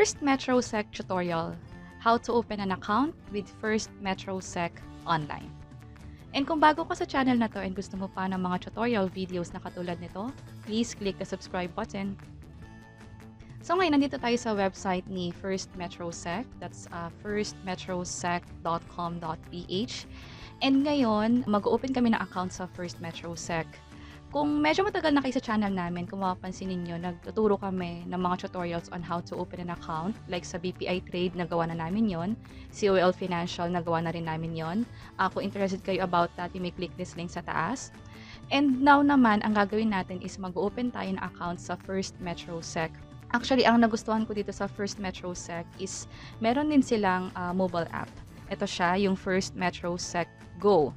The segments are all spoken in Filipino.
First Metrosec tutorial, how to open an account with First Metrosec online. And kung bago ka sa channel na to and gusto mo pa ng mga tutorial videos na katulad nito, please click the subscribe button. So ngayon, nandito tayo sa website ni First Metrosec. That's firstmetrosec.com.ph. And ngayon, mag-open kami ng account sa First Metrosec. Kung medyo matagal na kayo sa channel namin, kung mapapansin ninyo, nagtuturo kami ng mga tutorials on how to open an account. Like sa BPI Trade, nagawa na namin yon. COL Financial, nagawa na rin namin yon. Kung interested kayo about that, you may click this link sa taas. And now naman, ang gagawin natin is mag-open tayo ng account sa First Metrosec. Actually, ang nagustuhan ko dito sa First Metrosec is meron din silang mobile app. Ito siya, yung First Metrosec Go.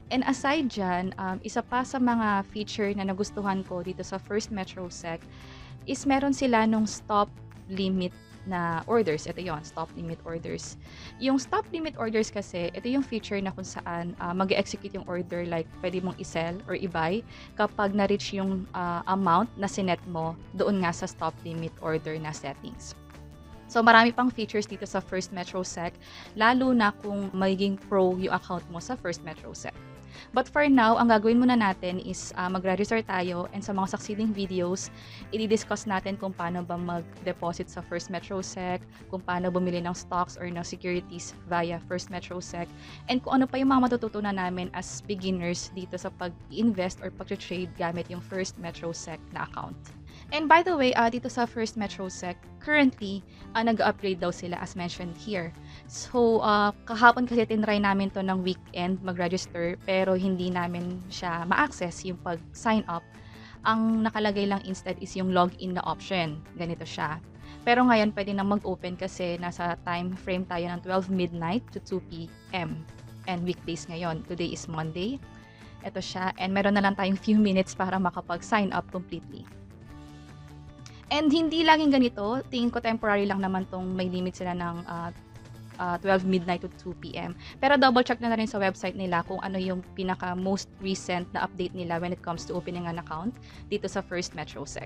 And aside dyan, isa pa sa mga feature na nagustuhan ko dito sa First Metrosec is meron sila nung stop limit na orders. Ito yon, stop limit orders. Yung stop limit orders kasi, ito yung feature na kung saan mag-execute yung order, like pwede mong i-sell or i-buy kapag na-reach yung amount na sinet mo doon nga sa stop limit order na settings. So marami pang features dito sa First Metrosec, lalo na kung magiging pro yung account mo sa First Metrosec. But for now, ang gagawin muna natin is mag-register tayo, and sa mga succeeding videos, i-discuss natin kung paano ba mag-deposit sa First Metrosec, kung paano bumili ng stocks or ng securities via First Metrosec, and kung ano pa yung mga matututunan namin as beginners dito sa pag-invest or pag-trade gamit yung First Metrosec na account. And by the way, dito sa First Metrosec, currently, nag-upgrade daw sila as mentioned here. So, kahapon kasi tinry namin to ng weekend mag-register, pero hindi namin siya ma-access yung pag-sign up. Ang nakalagay lang instead is yung login na option. Ganito siya. Pero ngayon, pwede na mag-open kasi nasa time frame tayo ng 12 midnight to 2 p.m. And weekdays ngayon. Today is Monday. Ito siya. And meron na lang tayong few minutes para makapag-sign up completely. And hindi laging ganito, tingin ko temporary lang naman tong may limit sila ng 12 midnight to 2 p.m. Pero double check na rin sa website nila kung ano yung pinaka most recent na update nila when it comes to opening an account dito sa First Metrosec.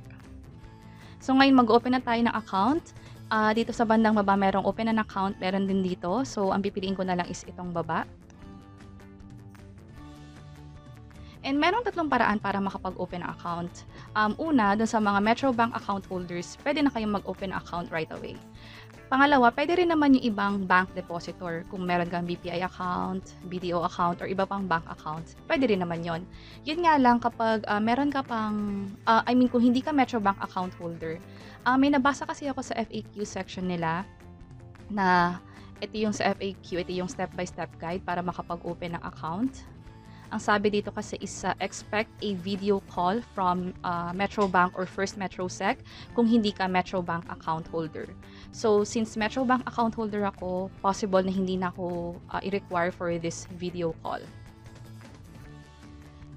So ngayon mag-open na tayo ng account. Dito sa bandang baba merong open an account, meron din dito. So ang pipiliin ko na lang is itong baba. And merong tatlong paraan para makapag-open ng account. Una, dun sa mga Metrobank account holders, pwede na kayong mag-open ng account right away. Pangalawa, pwede rin naman yung ibang bank depositor. Kung meron kang BPI account, BDO account, or iba pang bank account, pwede rin naman yon. Yun nga lang kapag meron ka pang, kung hindi ka Metrobank account holder, may nabasa kasi ako sa FAQ section nila na ito yung sa FAQ, ito yung step-by-step guide para makapag-open ng account. Ang sabi dito kasi is expect a video call from Metrobank or First Metrosec kung hindi ka Metrobank account holder. So, since Metrobank account holder ako, possible na hindi na ako i-require for this video call.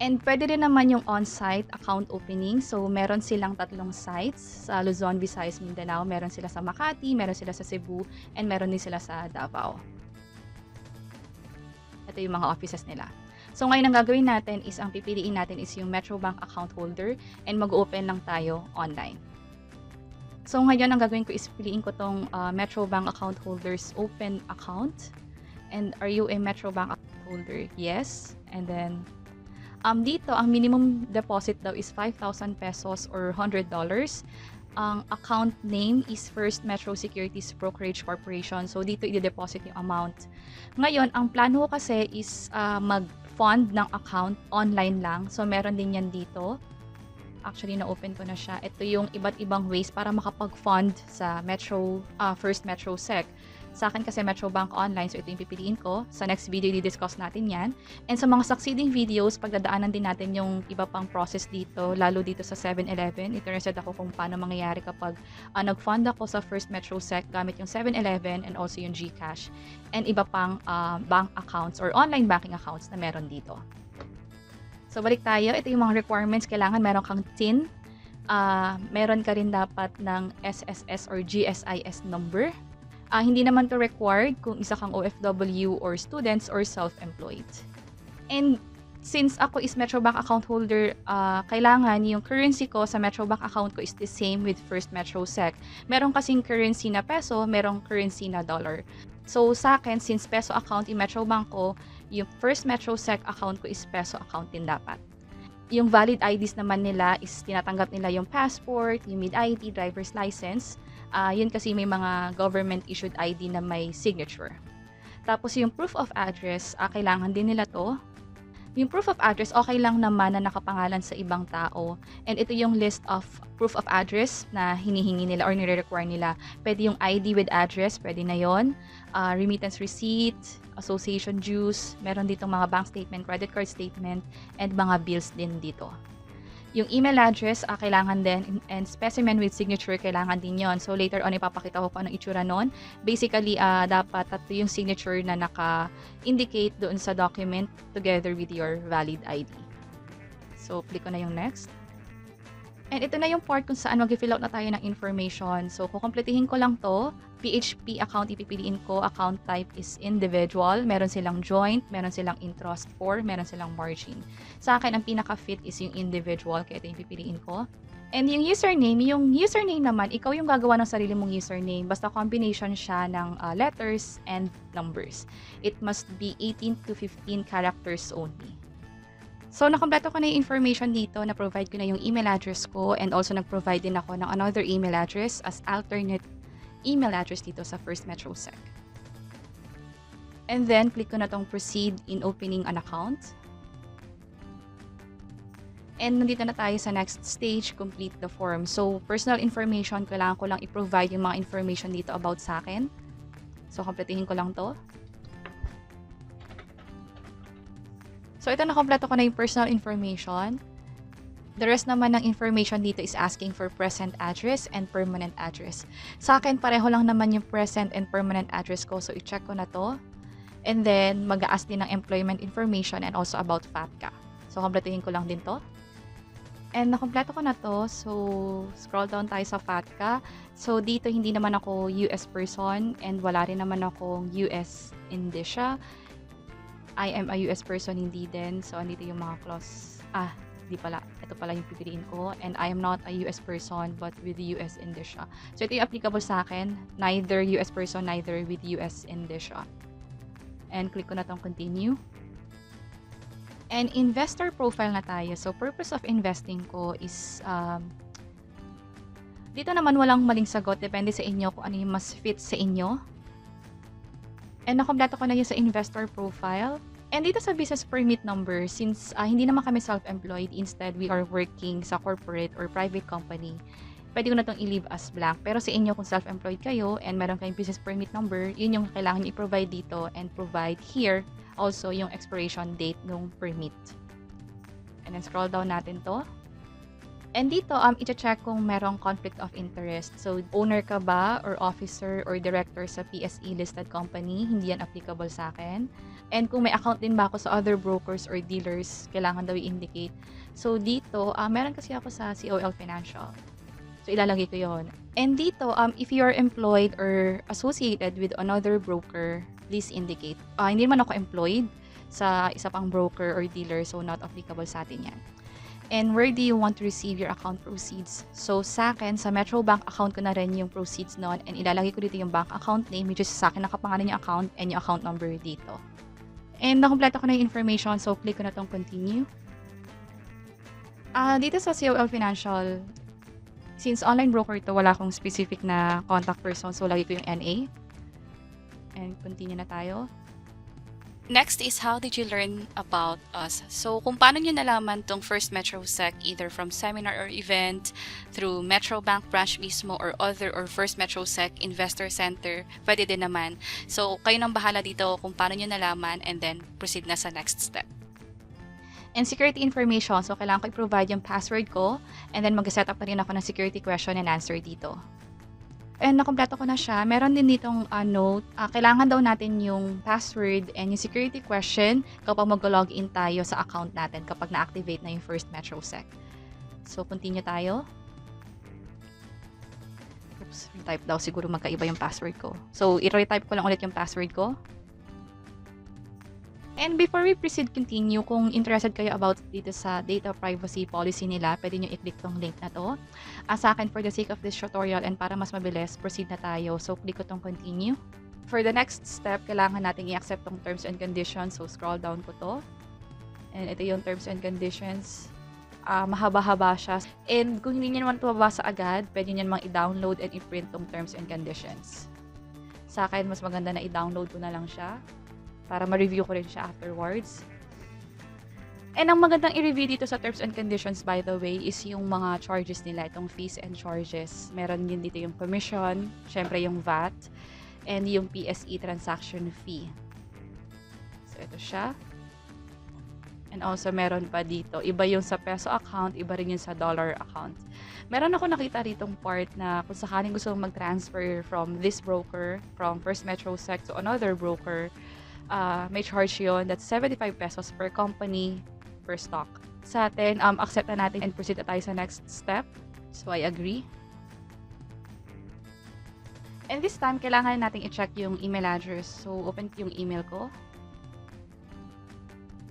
And pwede rin naman yung on-site account opening. So, meron silang tatlong sites sa Luzon, Visayas, Mindanao. Meron sila sa Makati, meron sila sa Cebu, and meron din sila sa Davao. Ito yung mga offices nila. So ngayon ang gagawin natin is ang pipiliin natin is yung Metrobank account holder and mag-open lang tayo online. So ngayon ang gagawin ko is piliin ko tong Metrobank account holders open account. And are you a Metrobank account holder? Yes. And then dito ang minimum deposit daw is 5,000 pesos or $100. Ang account name is First Metro Securities Brokerage Corporation. So, dito i-deposit yung amount. Ngayon, ang plano ko kasi is mag-fund ng account online lang. So, meron din yan dito. Actually, na-open ko na siya. Ito yung iba't ibang ways para makapag-fund sa First Metrosec. Sa akin kasi Metrobank Online, so ito yung pipiliin ko. Sa next video, i-discuss natin yan. And sa mga succeeding videos, pagdadaanan din natin yung iba pang process dito, lalo dito sa 7-Eleven. Interested ako kung paano mangyayari kapag nag-fund ako sa First Metrosec gamit yung 7-Eleven and also yung GCash and iba pang bank accounts or online banking accounts na meron dito. So, balik tayo. Ito yung mga requirements. Kailangan meron kang TIN. Meron ka rin dapat ng SSS or GSIS number. Hindi naman to required kung isa kang OFW or students or self-employed. And Since ako is Metrobank account holder, kailangan yung currency ko sa Metrobank account ko is the same with First Metrosec. Meron kasing currency na peso, merong currency na dollar. So sa akin, since peso account yung Metrobank ko, yung First Metrosec account ko is peso account din dapat. Yung valid IDs naman nila is tinatanggap nila yung passport, yung mid-ID, driver's license. Yun kasi may mga government-issued ID na may signature. Tapos yung proof of address, kailangan din nila to. Yung proof of address, okay lang naman na nakapangalan sa ibang tao. And ito yung list of proof of address na hinihingi nila or nire-require nila. Pwede yung ID with address, pwede na yon. Remittance receipt, association dues, meron ditong mga bank statement, credit card statement, and mga bills din dito. Yung email address, kailangan din, and specimen with signature, kailangan din yon. So later on, ipapakita ko kung anong itsura nun. Basically, dapat tatlo yung signature na naka-indicate doon sa document together with your valid ID. So, click ko na yung next. And ito na yung part kung saan mag-fill out na tayo ng information. So, kukompletihin ko lang to. PHP account ipipiliin ko. Account type is individual. Meron silang joint, meron silang in-trust for, meron silang margin. Sa akin, ang pinaka-fit is yung individual. Kaya ito yung pipiliin ko. And yung username naman, ikaw yung gagawa ng sarili mong username. Basta combination siya ng letters and numbers. It must be 18 to 15 characters only. So, nakompleto ko na yung information dito, na-provide ko na yung email address ko, and also nag-provide din ako ng another email address as alternate email address dito sa First Metrosec. And then, click ko na tong proceed in opening an account. And nandito na tayo sa next stage, complete the form. So, personal information, kailangan ko lang i-provide yung mga information dito about sa akin. So, kompletihin ko lang to. So, ito nakompleto ko na yung personal information. The rest naman ng information dito is asking for present address and permanent address. Sa akin, pareho lang naman yung present and permanent address ko. So, i-check ko na to. And then, mag-a-ask din ng employment information and also about FATCA. So, kompletuhin ko lang din to. And nakompleto ko na to. So, scroll down tayo sa FATCA. So, dito hindi naman ako US person and wala rin naman akong US indicia. I am a US person, hindi din. So, andito yung mga clause. Di pala. Ito pala yung pipiliin ko. And I am not a US person, but with US indicia. So, ito yung applicable sa akin. Neither US person, neither with US indicia. And click ko na tong continue. And investor profile na tayo. So, purpose of investing ko is, dito naman walang maling sagot. Depende sa inyo kung ano yung mas fit sa inyo. And nakompleto ko na yun sa investor profile. And dito sa business permit number, since hindi naman kami self-employed, instead we are working sa corporate or private company, pwede ko na itong i-leave as blank. Pero sa inyo, kung self-employed kayo and meron kayong business permit number, yun yung kailangan nyo i-provide dito and provide here also yung expiration date ng permit. And then scroll down natin to. And dito, i-check kung merong conflict of interest. So, owner ka ba or officer or director sa PSE listed company? Hindi yan applicable sa akin. And kung may account din ba ako sa other brokers or dealers, kailangan daw i-indicate. So, dito, meron kasi ako sa COL Financial. So, ilalagay ko yon. And dito, if you are employed or associated with another broker, please indicate. Hindi naman ako employed sa isa pang broker or dealer, so not applicable sa atin yan. And where do you want to receive your account proceeds? So, sa akin, sa Metrobank account ko na rin yung proceeds nun. And ilalagay ko dito yung bank account name, which is sa akin nakapangalan yung account and yung account number dito. And nakompleto ko na yung information, so click ko na tong continue. Dito sa COL Financial, since online broker ito, wala akong specific na contact person, so lagay ko yung NA. And continue na tayo. Next is how did you learn about us? So, kung paano nyo nalaman tong First Metrosec, either from seminar or event, through Metrobank branch mismo or other or First Metrosec Investor Center, pwede din naman. So, kayo nang bahala dito kung paano nyo nalaman and then proceed na sa next step. And security information, so kailangan ko i-provide yung password ko and then mag-set up na rin ako ng security question and answer dito. And nakompleto ko na siya. Meron din ditong note. Kailangan daw natin yung password and yung security question kapag mag-login tayo sa account natin kapag na-activate na yung First Metrosec. So, continue tayo. Oops, retype daw. Siguro magkaiba yung password ko. So, i-retype ko lang ulit yung password ko. And before we continue, kung interested kayo about dito sa data privacy policy nila, pwede nyo i-click tong link na to. Sa akin, for the sake of this tutorial and para mas mabilis, proceed na tayo. So, click ko tong continue. For the next step, kailangan natin i-accept tong terms and conditions. So, scroll down ko to. And ito yung terms and conditions. Mahaba-haba siya. And kung hindi nyo naman ito mabasa agad, pwede nyo namang i-download and i-print tong terms and conditions. Sa akin, mas maganda na i-download ko na lang siya para ma-review ko rin siya afterwards. And ang magandang i-review dito sa terms and conditions, by the way, is yung mga charges nila, itong fees and charges. Meron din dito yung commission, syempre yung VAT, and yung PSE transaction fee. So, ito siya. And also, meron pa dito. Iba yung sa peso account, iba rin yung sa dollar account. Meron ako nakita ditong part na kung sakaling gusto mong mag-transfer from this broker, from First Metrosec to another broker, may charge yun. That's 75 pesos per company, per stock. Sa atin, accept na natin and proceed na tayo sa next step. So, I agree. And this time, kailangan natin i-check yung email address. So, open ko yung email ko.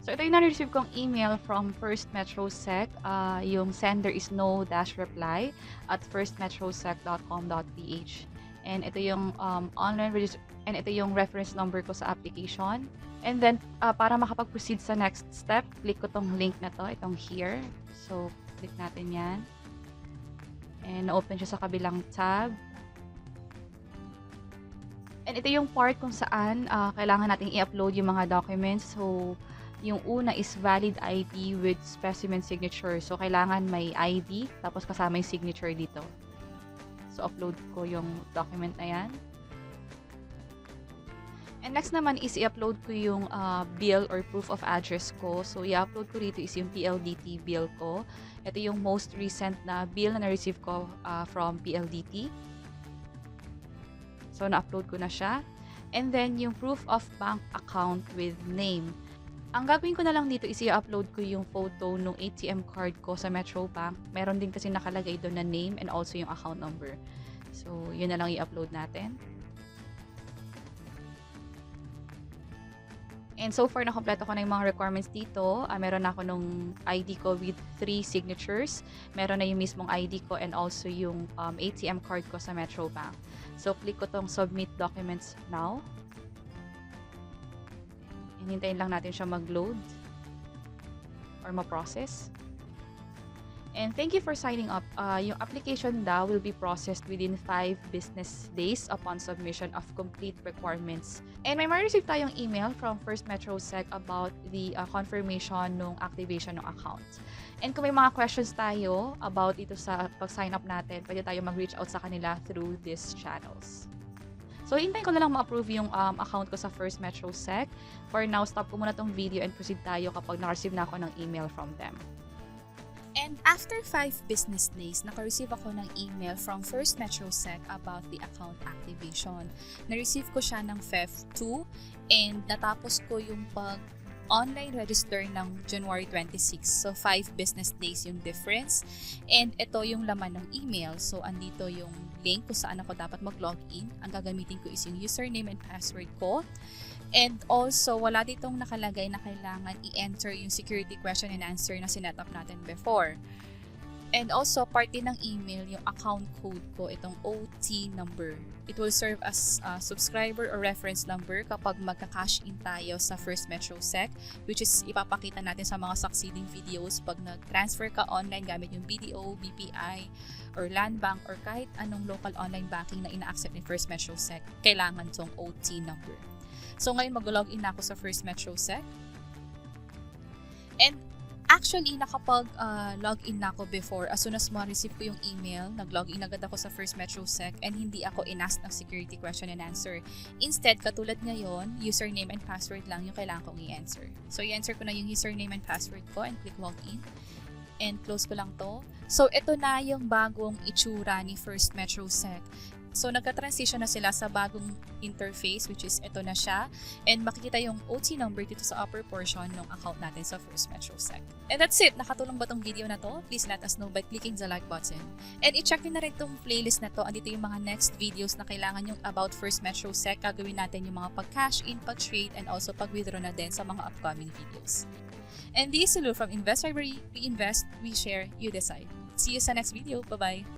So, ito yung na-receive kong email from First Metrosec. Yung sender is no-reply at firstmetrosec.com.ph. And ito yung and ito yung reference number ko sa application. And then, para makapag-proceed sa next step, click ko tong link na to, itong here. So, click natin yan. And na-open siya sa kabilang tab. And ito yung part kung saan kailangan nating i-upload yung mga documents. So, yung una is valid ID with specimen signature. So, kailangan may ID, tapos kasama yung signature dito. So, upload ko yung document na yan. And next naman is i-upload ko yung bill or proof of address ko. So, i-upload ko dito is yung PLDT bill ko. Ito yung most recent na bill na na-receive ko from PLDT. So, na-upload ko na siya. And then, yung proof of bank account with name. Ang gagawin ko na lang dito is i-upload ko yung photo ng ATM card ko sa Metrobank. Meron din kasi nakalagay doon na name and also yung account number. So, yun na lang i-upload natin. And so far, nakompleto ko na yung mga requirements dito. Meron na ako nung ID ko with 3 signatures. Meron na yung mismong ID ko and also yung ATM card ko sa Metrobank. So, click ko tong Submit Documents Now. And hintayin lang natin siya mag-load or ma-process. And thank you for signing up. Yung application daw will be processed within 5 business days upon submission of complete requirements. And may ma-receive tayong email from First Metrosec about the confirmation ng activation ng account. And kung may mga questions tayo about ito sa pag-sign up natin, pwede tayo mag-reach out sa kanila through these channels. So, hintayin ko na lang ma-approve yung account ko sa First Metrosec. For now, stop ko muna tong video and proceed tayo kapag na-receive na ako ng email from them. And after 5 business days, naka-receive ako ng email from First Metrosec about the account activation. Na-receive ko siya ng Feb 2 and natapos ko yung online register ng January 26. So, 5 business days yung difference. And ito yung laman ng email. So, andito yung link kung saan ako dapat mag-login. Ang gagamitin ko is yung username and password ko. And also, wala ditong nakalagay na kailangan i-enter yung security question and answer na sinet-up natin before. And also, part din ng email, yung account code ko, itong OT number. It will serve as subscriber or reference number kapag magka-cash in tayo sa First Metrosec, which is ipapakita natin sa mga succeeding videos pag nag-transfer ka online gamit yung BDO, BPI, or Land Bank, or kahit anong local online banking na ina-accept ni First Metrosec, kailangan tong OT number. So, ngayon mag-login na ako sa First Metrosec. And actually, nakapag-login na ako before. As soon as ma-receive ko yung email, nag-login agad ako sa First Metrosec and hindi ako in-ask ng security question and answer. Instead, katulad ngayon, username and password lang yung kailangan kong i-answer. So, i-answer ko na yung username and password ko and click login. And close ko lang to. So, ito na yung bagong itsura ni First Metrosec. So nagka-transition na sila sa bagong interface, which is ito na siya. And makikita yung OT number dito sa upper portion ng account natin sa First Metro Sec. And that's it. Nakatulong ba tong video na to? Please let us know by clicking the like button. And i-check nyo na rin tong playlist na to. Andito yung mga next videos na kailangan yung about First Metro Sec. Gagawin natin yung mga pag-cash in, pag-trade, and also pag-withdraw na din sa mga upcoming videos. And this is Lulu from Invest Library. We invest, we share, you decide. See you sa next video. Bye-bye!